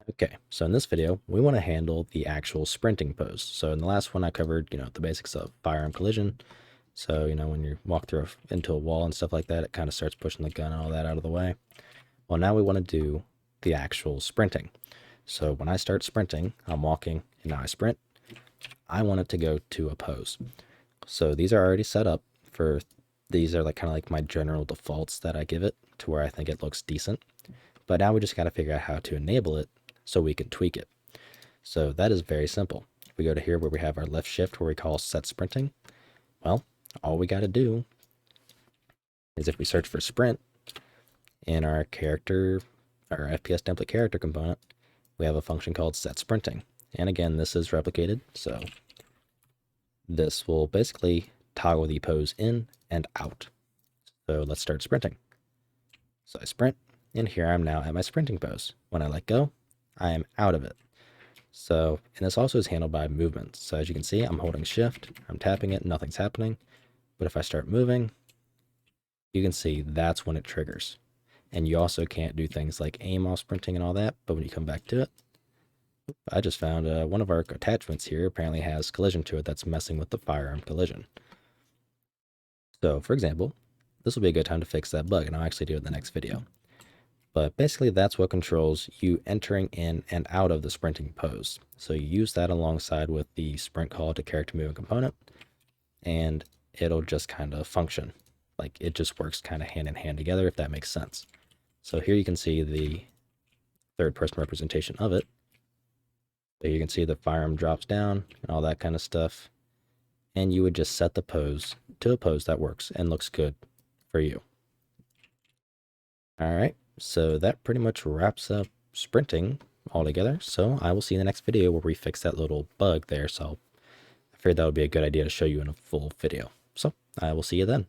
Okay, so in this video, we want to handle the actual sprinting pose. So in the last one, I covered, the basics of firearm collision. So, when you walk through into a wall and stuff like that, it kind of starts pushing the gun and all that out of the way. Well, now we want to do the actual sprinting. So when I start sprinting, I'm walking and now I sprint. I want it to go to a pose. So these are already set up for, these are like kind of like my general defaults that I give it to where I think it looks decent. But now we just got to figure out how to enable it so we can tweak it. So that is very simple. If we go to here where we have our left shift where we call set sprinting, well, all we got to do is if we search for sprint in our character, our FPS template character component, we have a function called set sprinting. And again, this is replicated. So this will basically toggle the pose in and out. So let's start sprinting. So I sprint, and here I'm now at my sprinting pose. When I let go, I am out of it. So, and this also is handled by movements. So as you can see, I'm holding shift, I'm tapping it, nothing's happening. But if I start moving, you can see that's when it triggers. And you also can't do things like aim while sprinting and all that, but when you come back to it, I just found one of our attachments here apparently has collision to it that's messing with the firearm collision. So for example, this will be a good time to fix that bug, and I'll actually do it in the next video. But basically that's what controls you entering in and out of the sprinting pose. So you use that alongside with the sprint call to character movement component, and it'll just kind of function. Like it just works kind of hand in hand together, if that makes sense. So here you can see the third person representation of it. So you can see the firearm drops down and all that kind of stuff. And you would just set the pose to a pose that works and looks good for you. All right, so that pretty much wraps up sprinting altogether. So I will see you in the next video where we fix that little bug there. So I figured that would be a good idea to show you in a full video. So I will see you then.